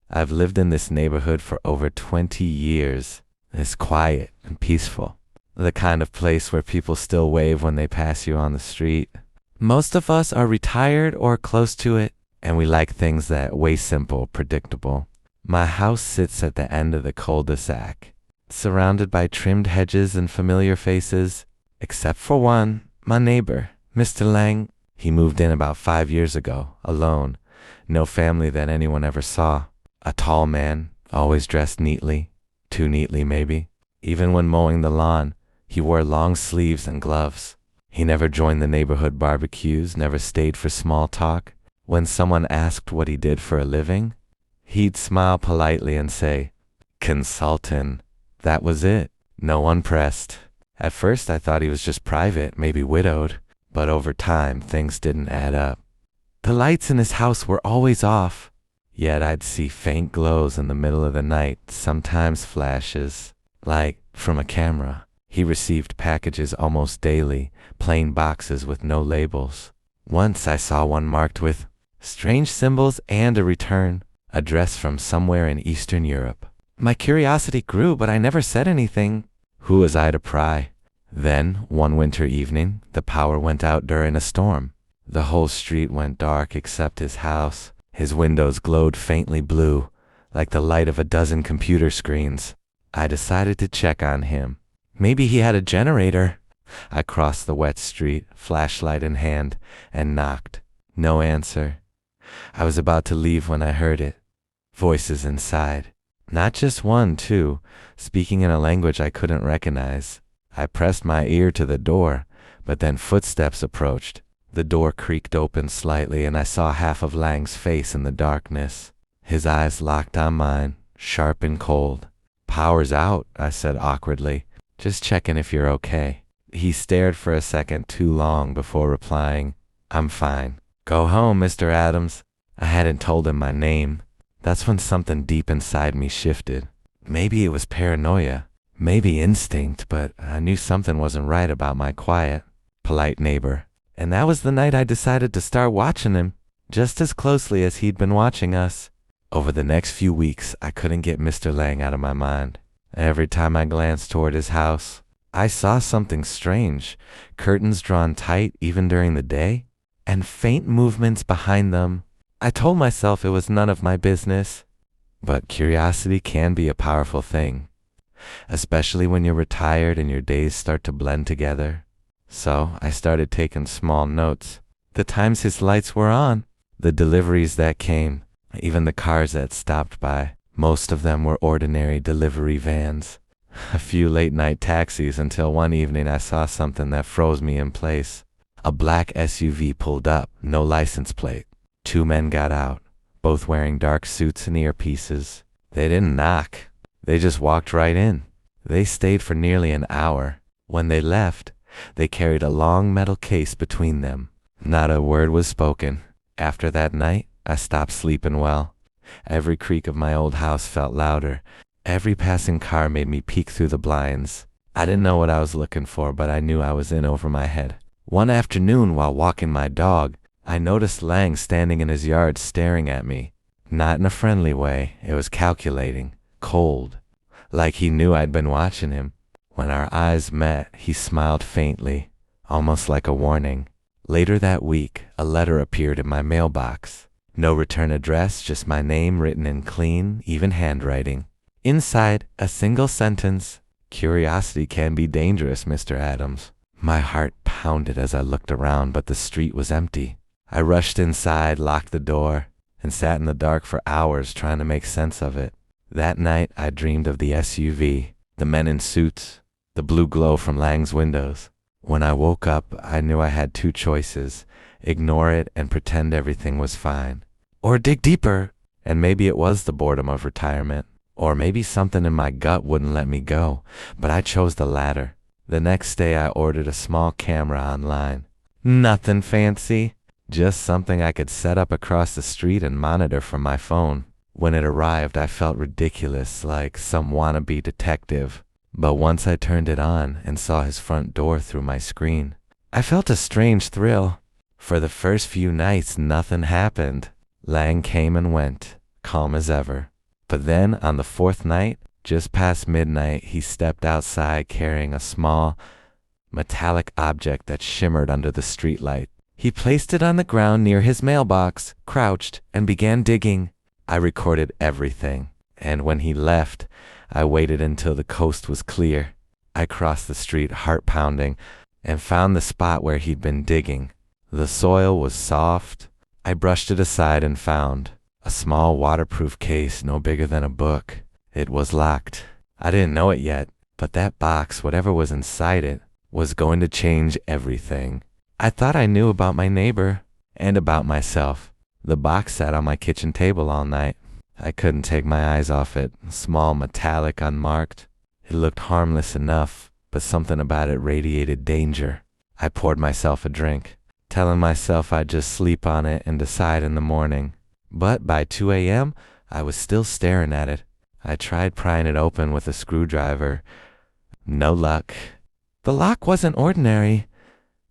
I've lived in this neighborhood for over 20 years. It's quiet and peaceful. The kind of place where people still wave when they pass you on the street. Most of us are retired or close to it, and we like things that way simple, predictable. My house sits at the end of the cul-de-sac, surrounded by trimmed hedges and familiar faces, except for one, my neighbor, Mr. Lang. He moved in about 5 years ago, alone. No family that anyone ever saw. A tall man, always dressed neatly. Too neatly, maybe. Even when mowing the lawn, he wore long sleeves and gloves. He never joined the neighborhood barbecues, never stayed for small talk. When someone asked what he did for a living, he'd smile politely and say, "Consultant." That was it. No one pressed. At first I thought he was just private, maybe widowed. But over time, things didn't add up. The lights in his house were always off. Yet I'd see faint glows in the middle of the night, sometimes flashes, like from a camera. He received packages almost daily, plain boxes with no labels. Once I saw one marked with strange symbols and a return, addressed from somewhere in Eastern Europe. My curiosity grew, but I never said anything. Who was I to pry? Then, one winter evening, the power went out during a storm. The whole street went dark except his house. His windows glowed faintly blue, like the light of a dozen computer screens. I decided to check on him. Maybe he had a generator. I crossed the wet street, flashlight in hand, and knocked. No answer. I was about to leave when I heard it. Voices inside. Not just one, too, speaking in a language I couldn't recognize. I pressed my ear to the door, but then footsteps approached. The door creaked open slightly, and I saw half of Lang's face in the darkness. His eyes locked on mine, sharp and cold. "Power's out," I said awkwardly. "Just checking if you're okay." He stared for a second too long before replying, "I'm fine. Go home, Mr. Adams." I hadn't told him my name. That's when something deep inside me shifted. Maybe it was paranoia, maybe instinct, but I knew something wasn't right about my quiet, polite neighbor. And that was the night I decided to start watching him, just as closely as he'd been watching us. Over the next few weeks, I couldn't get Mr. Lang out of my mind. Every time I glanced toward his house, I saw something strange. Curtains drawn tight even during the day, and faint movements behind them. I told myself it was none of my business. But curiosity can be a powerful thing, especially when you're retired and your days start to blend together. So I started taking small notes. The times his lights were on, the deliveries that came, even the cars that stopped by. Most of them were ordinary delivery vans. A few late-night taxis until one evening I saw something that froze me in place. A black SUV pulled up, no license plate. 2 men got out, both wearing dark suits and earpieces. They didn't knock. They just walked right in. They stayed for nearly an hour. When they left, they carried a long metal case between them. Not a word was spoken. After that night, I stopped sleeping well. Every creak of my old house felt louder. Every passing car made me peek through the blinds. I didn't know what I was looking for, but I knew I was in over my head. One afternoon, while walking my dog, I noticed Lang standing in his yard staring at me. Not in a friendly way. It was calculating, cold, like he knew I'd been watching him. When our eyes met, he smiled faintly, almost like a warning. Later that week, a letter appeared in my mailbox. No return address, just my name written in clean, even handwriting. Inside, a single sentence: "Curiosity can be dangerous, Mr. Adams." My heart pounded as I looked around, but the street was empty. I rushed inside, locked the door, and sat in the dark for hours trying to make sense of it. That night, I dreamed of the SUV, the men in suits, the blue glow from Lang's windows. When I woke up, I knew I had 2 choices: ignore it and pretend everything was fine, or dig deeper. And maybe it was the boredom of retirement, or maybe something in my gut wouldn't let me go, but I chose the latter. The next day, I ordered a small camera online. Nothing fancy, just something I could set up across the street and monitor from my phone. When it arrived, I felt ridiculous, like some wannabe detective. But once I turned it on and saw his front door through my screen, I felt a strange thrill. For the first few nights, nothing happened. Lang came and went, calm as ever. But then, on the fourth night, just past midnight, he stepped outside carrying a small, metallic object that shimmered under the streetlight. He placed it on the ground near his mailbox, crouched, and began digging. I recorded everything, and when he left, I waited until the coast was clear. I crossed the street, heart pounding, and found the spot where he'd been digging. The soil was soft. I brushed it aside and found a small waterproof case no bigger than a book. It was locked. I didn't know it yet, but that box, whatever was inside it, was going to change everything. I thought I knew about my neighbor and about myself. The box sat on my kitchen table all night. I couldn't take my eyes off it. Small, metallic, unmarked. It looked harmless enough, but something about it radiated danger. I poured myself a drink, telling myself I'd just sleep on it and decide in the morning. But by 2 a.m., I was still staring at it. I tried prying it open with a screwdriver. No luck. The lock wasn't ordinary.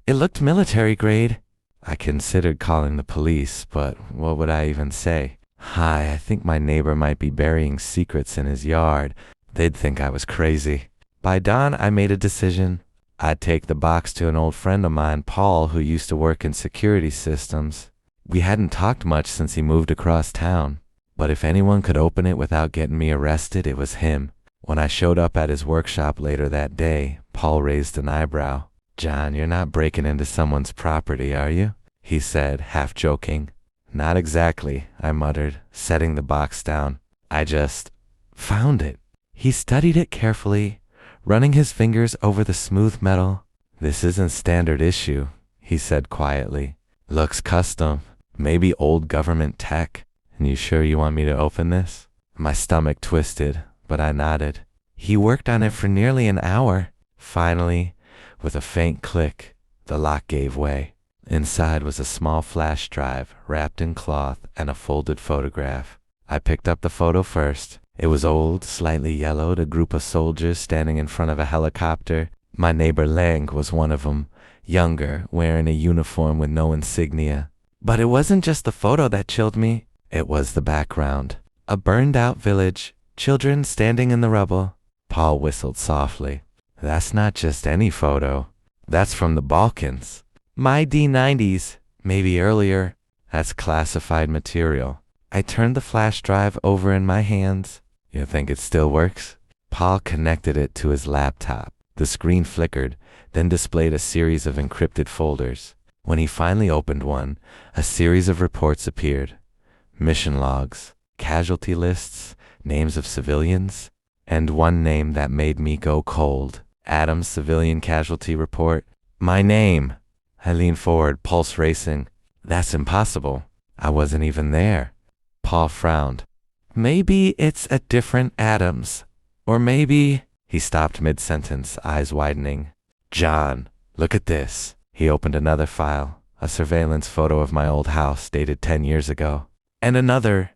It looked military grade. I considered calling the police, but what would I even say? Hi, I think my neighbor might be burying secrets in his yard. They'd think I was crazy. By dawn, I made a decision. I'd take the box to an old friend of mine, Paul, who used to work in security systems. We hadn't talked much since he moved across town, but if anyone could open it without getting me arrested, it was him. When I showed up at his workshop later that day, Paul raised an eyebrow. "John, you're not breaking into someone's property, are you?" he said, half joking. "Not exactly," I muttered, setting the box down. "I just found it." He studied it carefully, running his fingers over the smooth metal. "This isn't standard issue," he said quietly. "Looks custom, maybe old government tech. And you sure you want me to open this?" My stomach twisted, but I nodded. He worked on it for nearly an hour. Finally, with a faint click, the lock gave way. Inside was a small flash drive wrapped in cloth and a folded photograph. I picked up the photo first. It was old, slightly yellowed, a group of soldiers standing in front of a helicopter. My neighbor Lang was one of them, younger, wearing a uniform with no insignia. But it wasn't just the photo that chilled me. It was the background. A burned-out village, children standing in the rubble. Paul whistled softly. "That's not just any photo. That's from the Balkans. My D90s, maybe earlier. That's classified material." I turned the flash drive over in my hands. "You think it still works?" Paul connected it to his laptop. The screen flickered, then displayed a series of encrypted folders. When he finally opened one, a series of reports appeared. Mission logs, casualty lists, names of civilians, and one name that made me go cold. Adam's civilian casualty report. My name. I leaned forward, pulse racing. That's impossible. I wasn't even there. Paul frowned. "Maybe it's a different Adams. Or maybe—" He stopped mid-sentence, eyes widening. "John, look at this." He opened another file, a surveillance photo of my old house dated 10 years ago. And another.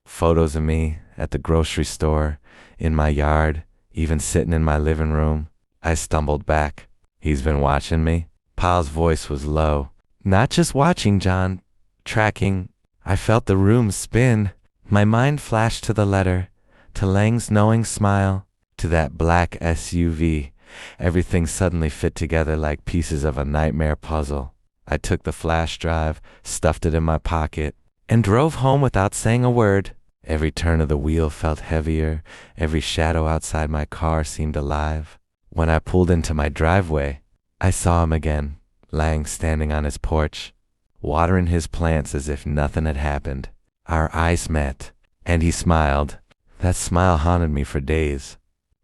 Photos of me at the grocery store, in my yard, even sitting in my living room. I stumbled back. "He's been watching me?" Paul's voice was low. "Not just watching, John. Tracking." I felt the room spin. My mind flashed to the letter, to Lang's knowing smile, to that black SUV. Everything suddenly fit together like pieces of a nightmare puzzle. I took the flash drive, stuffed it in my pocket, and drove home without saying a word. Every turn of the wheel felt heavier. Every shadow outside my car seemed alive. When I pulled into my driveway, I saw him again, Lang standing on his porch, watering his plants as if nothing had happened. Our eyes met, and he smiled. That smile haunted me for days.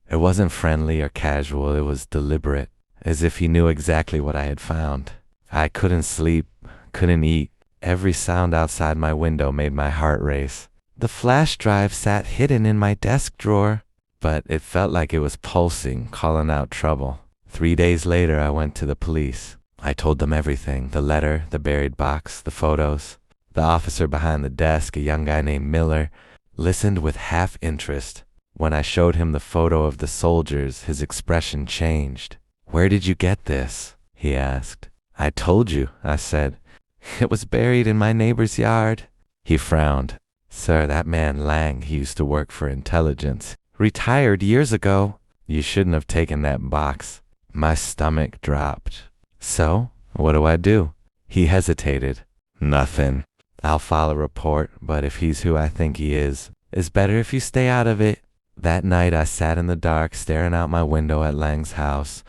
It wasn't friendly or casual, it was deliberate, as if he knew exactly what I had found. I couldn't sleep, couldn't eat. Every sound outside my window made my heart race. The flash drive sat hidden in my desk drawer, but it felt like it was pulsing, calling out trouble. 3 days later, I went to the police. I told them everything, the letter, the buried box, the photos. The officer behind the desk, a young guy named Miller, listened with half interest. When I showed him the photo of the soldiers, his expression changed. "Where did you get this?" he asked. "I told you," I said. "It was buried in my neighbor's yard." He frowned. Sir, that man Lang, he used to work for intelligence. Retired years ago. You shouldn't have taken that box. My stomach dropped. So, what do? He hesitated. Nothing. I'll file a report, but if he's who I think he is, it's better if you stay out of it. That night I sat in the dark staring out my window at Lang's house.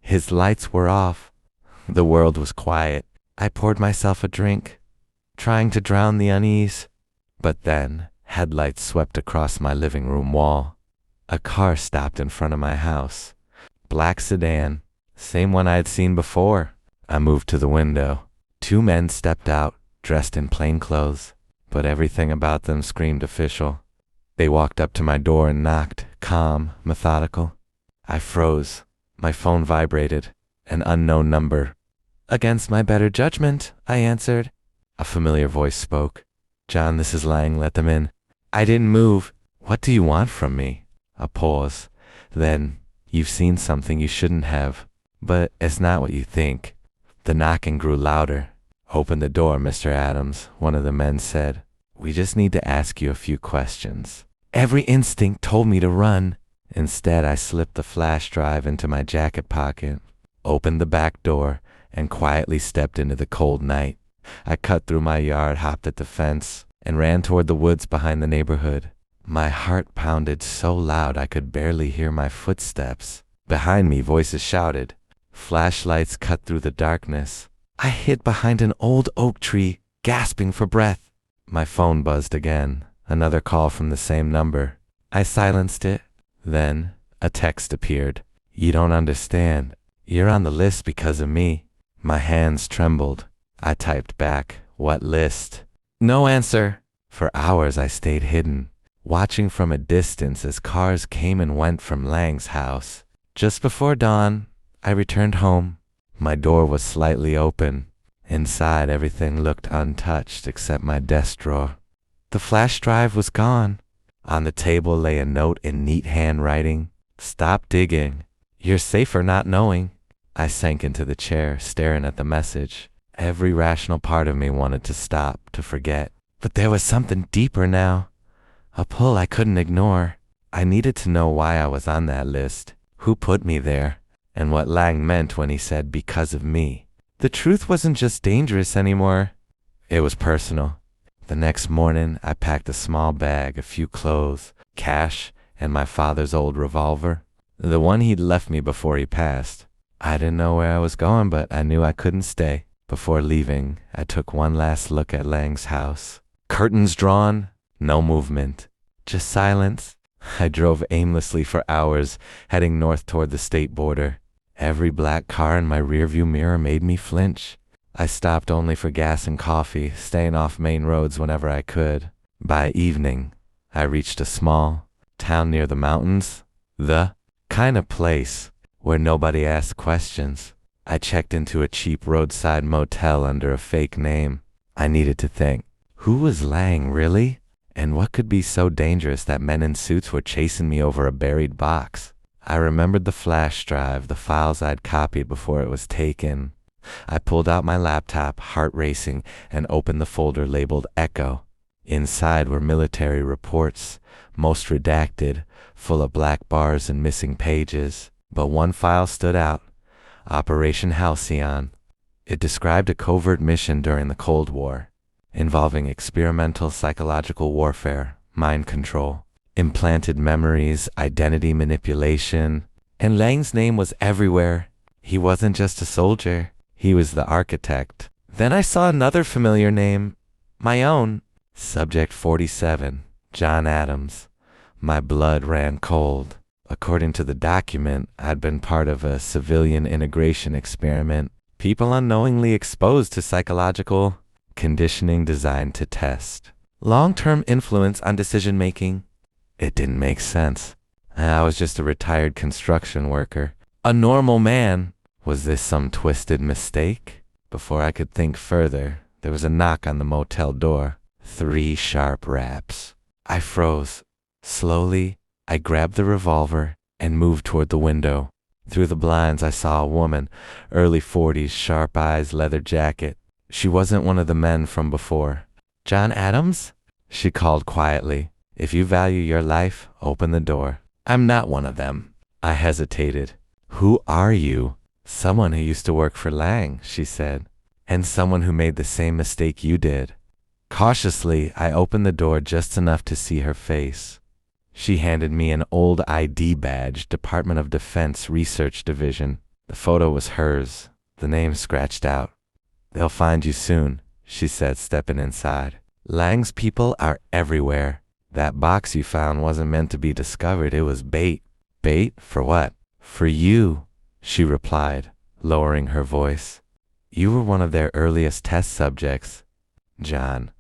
His lights were off. The world was quiet. I poured myself a drink, trying to drown the unease. But then, headlights swept across my living room wall. A car stopped in front of my house. Black sedan, same one I had seen before. I moved to the window. 2 men stepped out, dressed in plain clothes, but everything about them screamed official. They walked up to my door and knocked, calm, methodical. I froze. My phone vibrated. An unknown number. Against my better judgment, I answered. A familiar voice spoke. John, this is Lang, let them in. I didn't move. What do you want from me? A pause. Then, you've seen something you shouldn't have. But it's not what you think. The knocking grew louder. Open the door, Mr. Adams, one of the men said. We just need to ask you a few questions. Every instinct told me to run. Instead, I slipped the flash drive into my jacket pocket, opened the back door, and quietly stepped into the cold night. I cut through my yard, hopped at the fence, and ran toward the woods behind the neighborhood. My heart pounded so loud I could barely hear my footsteps. Behind me, voices shouted. Flashlights cut through the darkness. I hid behind an old oak tree, gasping for breath. My phone buzzed again, another call from the same number. I silenced it. Then, a text appeared. You don't understand. You're on the list because of me. My hands trembled. I typed back, what list? No answer. For hours I stayed hidden, watching from a distance as cars came and went from Lang's house. Just before dawn, I returned home. My door was slightly open. Inside, everything looked untouched except my desk drawer. The flash drive was gone. On the table lay a note in neat handwriting. Stop digging. You're safer not knowing. I sank into the chair, staring at the message. Every rational part of me wanted to stop, to forget. But there was something deeper now. A pull I couldn't ignore. I needed to know why I was on that list, who put me there, and what Lang meant when he said because of me. The truth wasn't just dangerous anymore. It was personal. The next morning, I packed a small bag, a few clothes, cash, and my father's old revolver, the one he'd left me before he passed. I didn't know where I was going, but I knew I couldn't stay. Before leaving, I took one last look at Lang's house. Curtains drawn, no movement, just silence. I drove aimlessly for hours, heading north toward the state border. Every black car in my rearview mirror made me flinch. I stopped only for gas and coffee, staying off main roads whenever I could. By evening, I reached a small town near the mountains, the kind of place where nobody asked questions. I checked into a cheap roadside motel under a fake name. I needed to think, who was Lang really? And what could be so dangerous that men in suits were chasing me over a buried box? I remembered the flash drive, the files I'd copied before it was taken. I pulled out my laptop, heart racing, and opened the folder labeled Echo. Inside were military reports, most redacted, full of black bars and missing pages. But one file stood out. Operation Halcyon. It described a covert mission during the Cold War, involving experimental psychological warfare, mind control, implanted memories, identity manipulation, and Lang's name was everywhere. He wasn't just a soldier, he was the architect. Then I saw another familiar name, my own. Subject 47, John Adams. My blood ran cold. According to the document, I'd been part of a civilian integration experiment, people unknowingly exposed to psychological conditioning designed to test long-term influence on decision-making. It didn't make sense. I was just a retired construction worker, a normal man. Was this some twisted mistake? Before I could think further, there was a knock on the motel door. 3 sharp raps. I froze. Slowly, I grabbed the revolver and moved toward the window. Through the blinds, I saw a woman, early 40s, sharp eyes, leather jacket. She wasn't one of the men from before. John Adams? she called quietly. If you value your life, open the door. I'm not one of them. I hesitated. Who are you? Someone who used to work for Lang, she said, and someone who made the same mistake you did. Cautiously, I opened the door just enough to see her face. She handed me an old ID badge, Department of Defense Research Division. The photo was hers, the name scratched out. They'll find you soon, she said, stepping inside. Lang's people are everywhere. That box you found wasn't meant to be discovered, it was bait. Bait? For what? For you, she replied, lowering her voice. You were one of their earliest test subjects, John.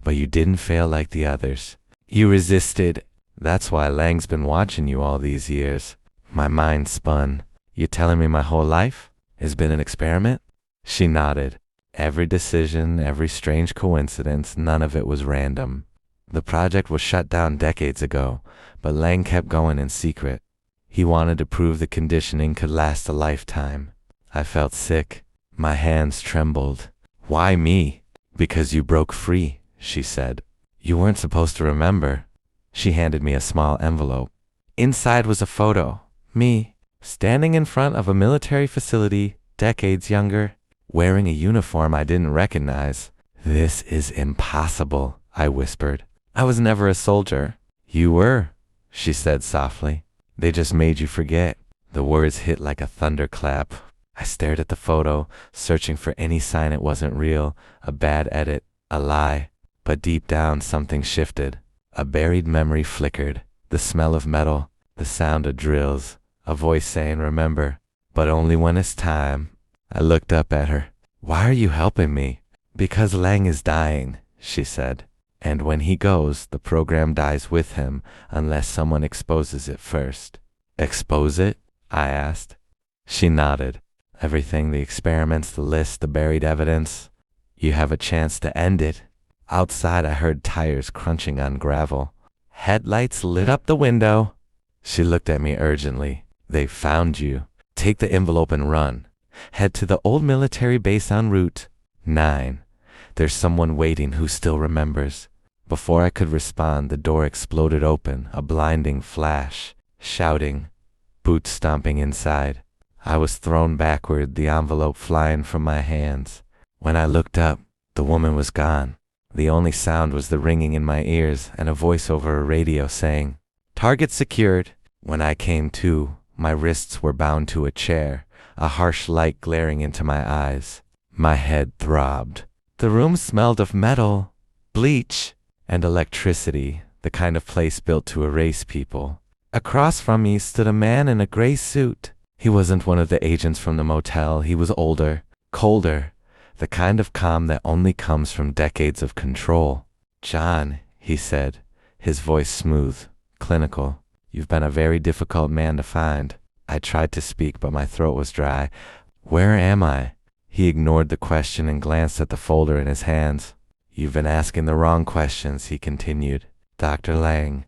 But you didn't fail like the others. You resisted. That's why Lang's been watching you all these years. My mind spun. You telling me my whole life has been an experiment? She nodded. Every decision, every strange coincidence, none of it was random. The project was shut down decades ago, but Lang kept going in secret. He wanted to prove the conditioning could last a lifetime. I felt sick. My hands trembled. Why me? Because you broke free, she said. You weren't supposed to remember. She handed me a small envelope. Inside was a photo. Me, standing in front of a military facility, decades younger, wearing a uniform I didn't recognize. This is impossible, I whispered. I was never a soldier. You were, she said softly. They just made you forget. The words hit like a thunderclap. I stared at the photo, searching for any sign it wasn't real, a bad edit, a lie. But deep down something shifted. A buried memory flickered. The smell of metal, the sound of drills, a voice saying, remember, but only when it's time. I looked up at her. Why are you helping me? Because Lang is dying, she said. And when he goes, the program dies with him, unless someone exposes it first. Expose it? I asked. She nodded. Everything, the experiments, the list, the buried evidence. You have a chance to end it. Outside, I heard tires crunching on gravel. Headlights lit up the window. She looked at me urgently. They found you. Take the envelope and run. Head to the old military base on Route 9. There's someone waiting who still remembers. Before I could respond, the door exploded open, a blinding flash, shouting, boots stomping inside. I was thrown backward, the envelope flying from my hands. When I looked up, the woman was gone. The only sound was the ringing in my ears and a voice over a radio saying, target secured. When I came to, my wrists were bound to a chair, a harsh light glaring into my eyes. My head throbbed. The room smelled of metal, bleach, and electricity, the kind of place built to erase people. Across from me stood a man in a gray suit. He wasn't one of the agents from the motel. He was older, colder, the kind of calm that only comes from decades of control. John, he said, his voice smooth, clinical. You've been a very difficult man to find. I tried to speak, but my throat was dry. Where am I? He ignored the question and glanced at the folder in his hands. You've been asking the wrong questions, he continued. Dr. Lang.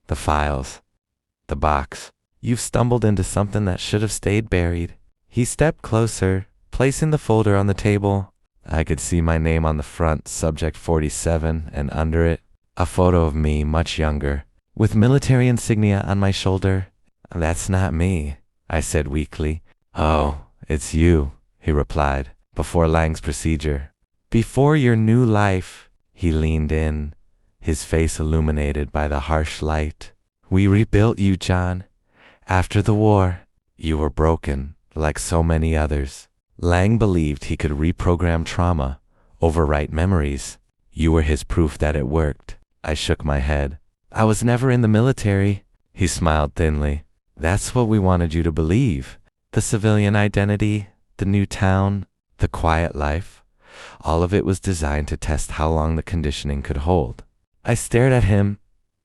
The files. The box. You've stumbled into something that should have stayed buried. He stepped closer, placing the folder on the table. I could see my name on the front, Subject 47, and under it, a photo of me much younger, with military insignia on my shoulder. That's not me, I said weakly. Oh, it's you, he replied, before Lang's procedure. Before your new life, he leaned in, his face illuminated by the harsh light. We rebuilt you, John. After the war, you were broken, like so many others. Lang believed he could reprogram trauma, overwrite memories. You were his proof that it worked. I shook my head. I was never in the military. He smiled thinly. That's what we wanted you to believe. The civilian identity, the new town, the quiet life. All of it was designed to test how long the conditioning could hold. I stared at him,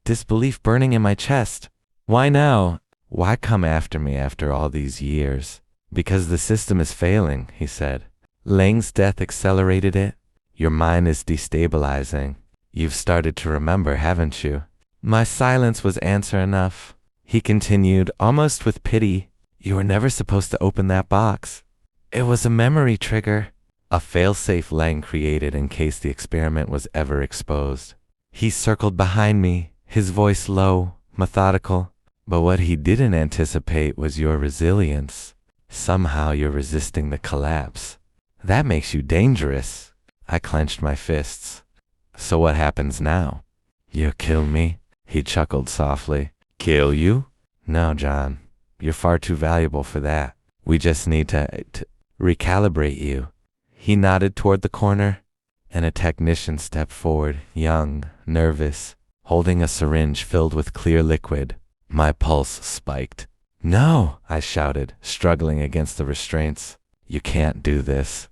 disbelief burning in my chest. Why now? Why come after me after all these years? Because the system is failing, he said. Lang's death accelerated it. Your mind is destabilizing. You've started to remember, haven't you? My silence was answer enough. He continued, almost with pity. You were never supposed to open that box. It was a memory trigger. A failsafe Lang created in case the experiment was ever exposed. He circled behind me, his voice low, methodical. But what he didn't anticipate was your resilience. Somehow you're resisting the collapse. That makes you dangerous. I clenched my fists. So what happens now? You'll kill me? He chuckled softly. Kill you? No, John. You're far too valuable for that. We just need to recalibrate you. He nodded toward the corner, and a technician stepped forward, young, nervous, holding a syringe filled with clear liquid. My pulse spiked. No, I shouted, struggling against the restraints. You can't do this.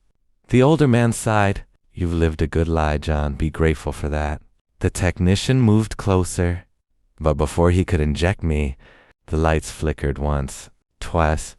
The older man sighed. You've lived a good lie, John. Be grateful for that. The technician moved closer, but before he could inject me, the lights flickered once, twice,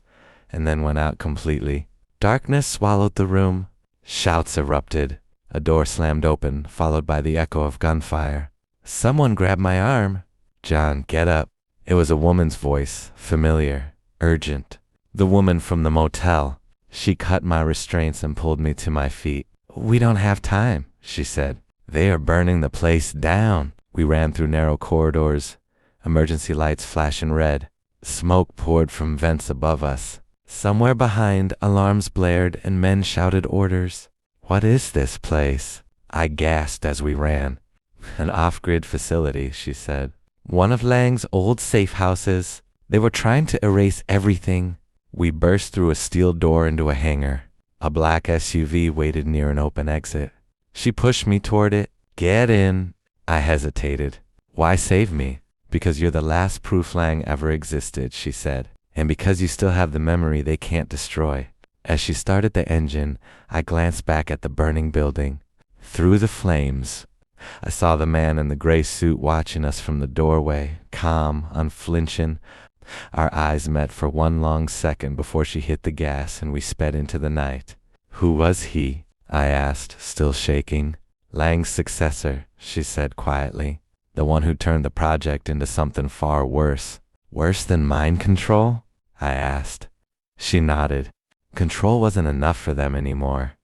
and then went out completely. Darkness swallowed the room. Shouts erupted. A door slammed open, followed by the echo of gunfire. Someone grabbed my arm. John, get up. It was a woman's voice, familiar, urgent. The woman from the motel. She cut my restraints and pulled me to my feet. We don't have time, she said. They are burning the place down. We ran through narrow corridors, emergency lights flashing red. Smoke poured from vents above us. Somewhere behind, alarms blared and men shouted orders. What is this place? I gasped as we ran. An off-grid facility, she said. One of Lang's old safe houses. They were trying to erase everything. We burst through a steel door into a hangar. A black SUV waited near an open exit. She pushed me toward it. Get in. I hesitated. Why save me? Because you're the last proof Lang ever existed, she said. And because you still have the memory they can't destroy. As she started the engine, I glanced back at the burning building. Through the flames, I saw the man in the gray suit watching us from the doorway, calm, unflinching. Our eyes met for one long second before she hit the gas and we sped into the night. Who was he? I asked, still shaking. Lang's successor, she said quietly. The one who turned the project into something far worse. Worse than mind control? I asked. She nodded. Control wasn't enough for them anymore.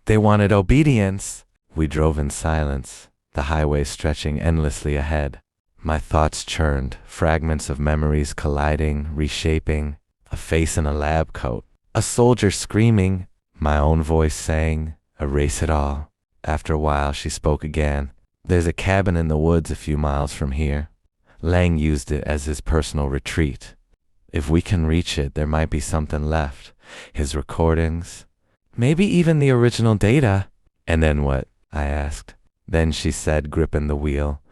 They wanted obedience. We drove in silence, the highway stretching endlessly ahead. My thoughts churned, fragments of memories colliding, reshaping. A face in a lab coat. A soldier screaming. My own voice saying, erase it all. After a while, she spoke again. There's a cabin in the woods a few miles from here. Lang used it as his personal retreat. If we can reach it, there might be something left. His recordings. Maybe even the original data. And then what? I asked. Then she said, gripping the wheel,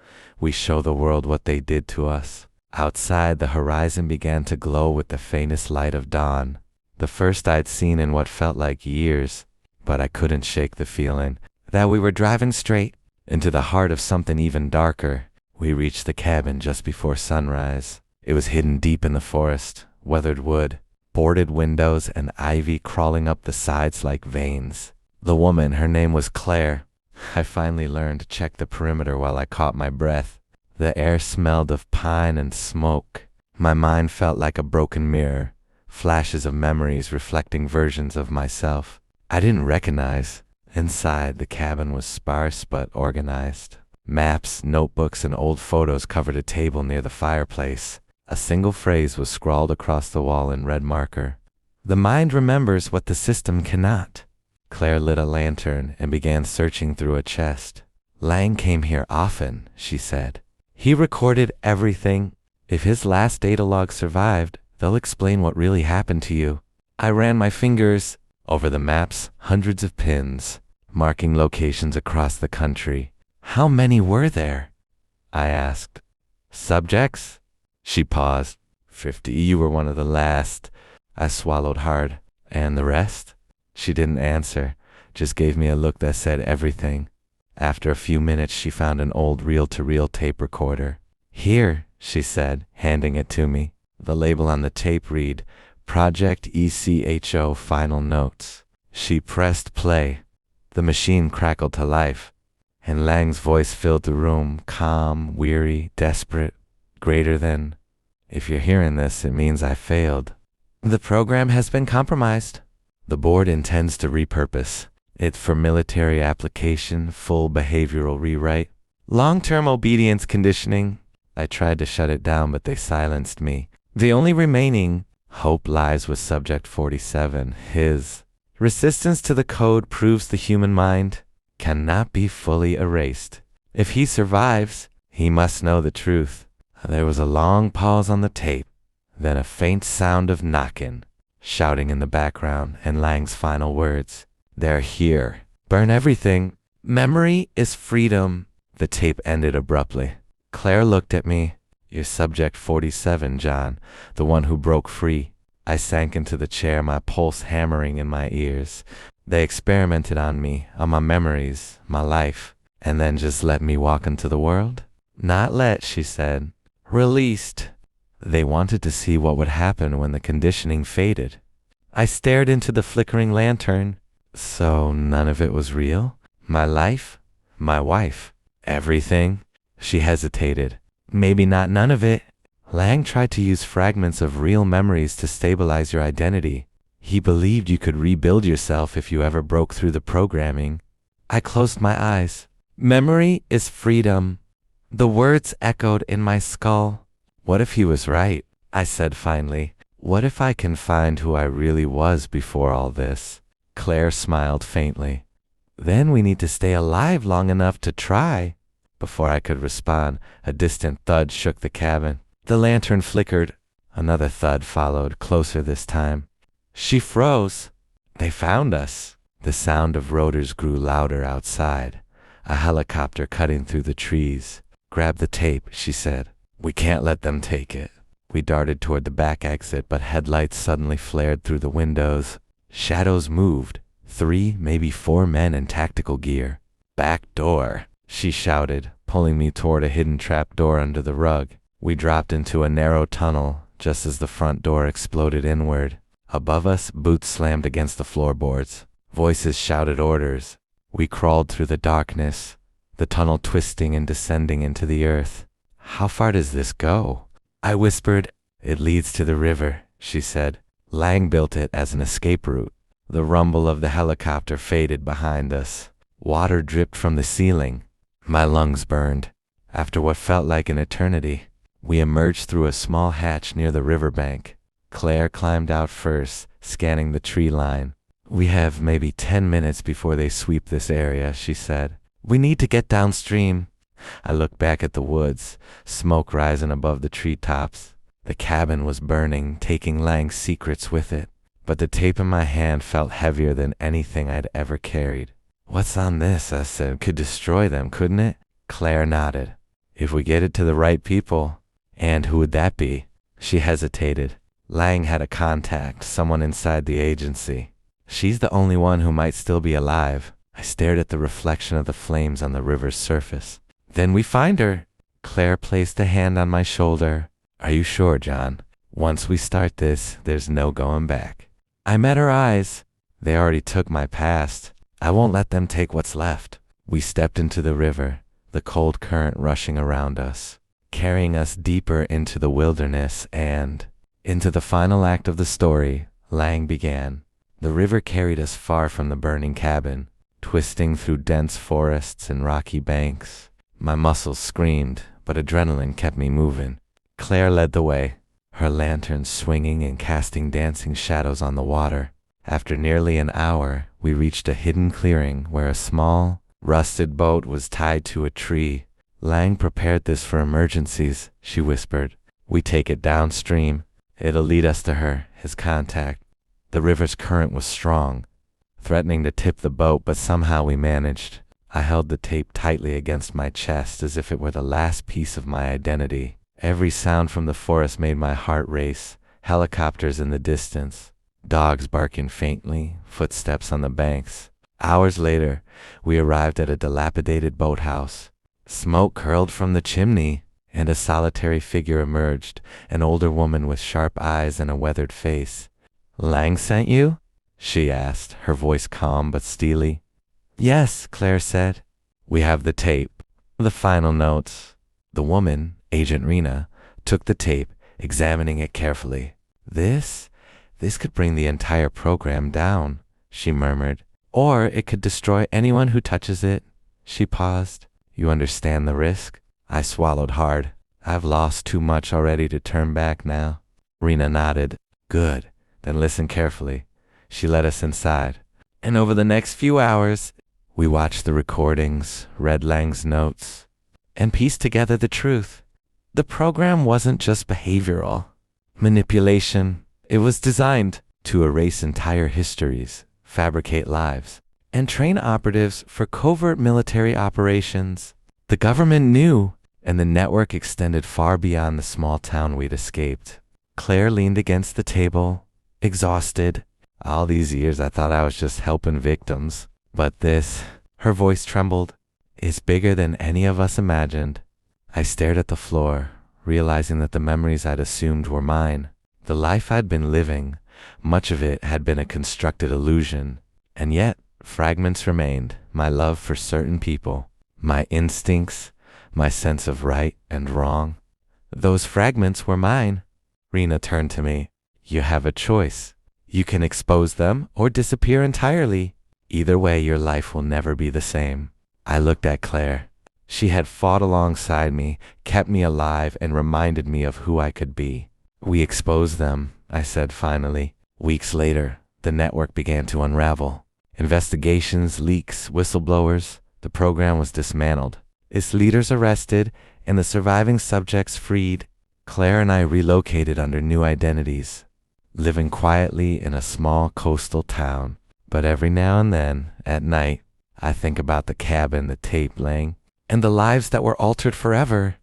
we show the world what they did to us. Outside, the horizon began to glow with the faintest light of dawn. The first I'd seen in what felt like years. But I couldn't shake the feeling that we were driving straight into the heart of something even darker. We reached the cabin just before sunrise. It was hidden deep in the forest, weathered wood, boarded windows, and ivy crawling up the sides like veins. The woman, her name was Claire. I finally learned to check the perimeter while I caught my breath. The air smelled of pine and smoke. My mind felt like a broken mirror, flashes of memories reflecting versions of myself I didn't recognize. Inside, the cabin was sparse but organized. Maps, notebooks, and old photos covered a table near the fireplace. A single phrase was scrawled across the wall in red marker. The mind remembers what the system cannot. Claire lit a lantern and began searching through a chest. Lang came here often, she said. He recorded everything. If his last data log survived, they'll explain what really happened to you. I ran my fingers over the maps, hundreds of pins, marking locations across the country. How many were there? I asked. Subjects? She paused. 50. You were one of the last. I swallowed hard. And the rest? She didn't answer, just gave me a look that said everything. After a few minutes, she found an old reel-to-reel tape recorder. Here, she said, handing it to me. The label on the tape read, Project ECHO Final Notes. She pressed play. The machine crackled to life, and Lang's voice filled the room, calm, weary, desperate, greater than, if you're hearing this, it means I failed. The program has been compromised. The board intends to repurpose it for military application, full behavioral rewrite. Long-term obedience conditioning. I tried to shut it down, but they silenced me. The only remaining hope lies with Subject 47. His resistance to the code proves the human mind cannot be fully erased. If he survives, he must know the truth. There was a long pause on the tape, then a faint sound of knocking, shouting in the background, and Lang's final words. They're here. Burn everything. Memory is freedom. The tape ended abruptly. Claire looked at me. You're Subject 47, John, the one who broke free. I sank into the chair, my pulse hammering in my ears. They experimented on me, on my memories, my life, and then just let me walk into the world? Not let, she said. Released. They wanted to see what would happen when the conditioning faded. I stared into the flickering lantern. So none of it was real? My life? My wife? Everything? She hesitated. Maybe not none of it. Lang tried to use fragments of real memories to stabilize your identity. He believed you could rebuild yourself if you ever broke through the programming. I closed my eyes. Memory is freedom. The words echoed in my skull. What if he was right? I said finally. What if I can find who I really was before all this? Claire smiled faintly. Then we need to stay alive long enough to try. Before I could respond, a distant thud shook the cabin. The lantern flickered. Another thud followed, closer this time. She froze. They found us. The sound of rotors grew louder outside. A helicopter cutting through the trees. Grab the tape, she said. We can't let them take it. We darted toward the back exit, but headlights suddenly flared through the windows. Shadows moved. 3, maybe 4 men in tactical gear. Back door, she shouted, pulling me toward a hidden trap door under the rug. We dropped into a narrow tunnel, just as the front door exploded inward. Above us, boots slammed against the floorboards. Voices shouted orders. We crawled through the darkness, the tunnel twisting and descending into the earth. How far does this go? I whispered. It leads to the river, she said. Lang built it as an escape route. The rumble of the helicopter faded behind us. Water dripped from the ceiling. My lungs burned. After what felt like an eternity, we emerged through a small hatch near the riverbank. Claire climbed out first, scanning the tree line. We have maybe 10 minutes before they sweep this area, she said. We need to get downstream. I looked back at the woods, smoke rising above the treetops. The cabin was burning, taking Lang's secrets with it. But the tape in my hand felt heavier than anything I'd ever carried. What's on this? I said. Could destroy them, couldn't it? Claire nodded. If we get it to the right people. And who would that be? She hesitated. Lang had a contact, someone inside the agency. She's the only one who might still be alive. I stared at the reflection of the flames on the river's surface. Then we find her. Claire placed a hand on my shoulder. Are you sure, John? Once we start this, there's no going back. I met her eyes. They already took my past. I won't let them take what's left. We stepped into the river, the cold current rushing around us, carrying us deeper into the wilderness and into the final act of the story. Lang began. The river carried us far from the burning cabin, twisting through dense forests and rocky banks. My muscles screamed, but adrenaline kept me moving. Claire led the way, her lantern swinging and casting dancing shadows on the water. After nearly an hour, we reached a hidden clearing where a small, rusted boat was tied to a tree. Lang prepared this for emergencies, she whispered. We take it downstream. It'll lead us to her, his contact. The river's current was strong, threatening to tip the boat, but somehow we managed. I held the tape tightly against my chest as if it were the last piece of my identity. Every sound from the forest made my heart race. Helicopters in the distance, dogs barking faintly, footsteps on the banks. Hours later, we arrived at a dilapidated boathouse. Smoke curled from the chimney, and a solitary figure emerged, an older woman with sharp eyes and a weathered face. Lang sent you? She asked, her voice calm but steely. Yes, Claire said. We have the tape. The final notes. The woman, Agent Rena, took the tape, examining it carefully. This could bring the entire program down, she murmured. Or it could destroy anyone who touches it. She paused. You understand the risk? I swallowed hard. I've lost too much already to turn back now. Rena nodded. Good. Then listen carefully. She led us inside. And over the next few hours, we watched the recordings, read Lang's notes, and pieced together the truth. The program wasn't just behavioral manipulation. It was designed to erase entire histories, fabricate lives, and train operatives for covert military operations. The government knew, and the network extended far beyond the small town we'd escaped. Claire leaned against the table, exhausted. All these years I thought I was just helping victims. But this, her voice trembled, is bigger than any of us imagined. I stared at the floor, realizing that the memories I'd assumed were mine. The life I'd been living, much of it had been a constructed illusion. And yet, fragments remained, my love for certain people, my instincts, my sense of right and wrong. Those fragments were mine. Rena turned to me. You have a choice. You can expose them or disappear entirely. Either way, your life will never be the same. I looked at Claire. She had fought alongside me, kept me alive, and reminded me of who I could be. We exposed them, I said finally. Weeks later, the network began to unravel. Investigations, leaks, whistleblowers. The program was dismantled. Its leaders arrested, and the surviving subjects freed. Claire and I relocated under new identities, living quietly in a small coastal town. But every now and then, at night, I think about the cabin, the tape laying, and the lives that were altered forever.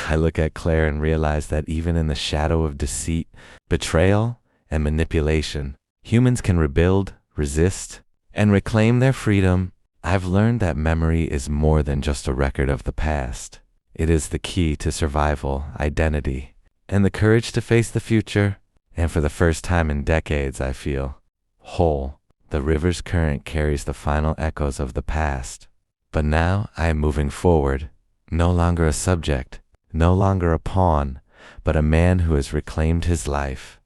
I look at Claire and realize that even in the shadow of deceit, betrayal, and manipulation, humans can rebuild, resist, and reclaim their freedom. I've learned that memory is more than just a record of the past. It is the key to survival, identity, and the courage to face the future. And for the first time in decades, I feel whole. The river's current carries the final echoes of the past. But now I am moving forward, no longer a subject, no longer a pawn, but a man who has reclaimed his life,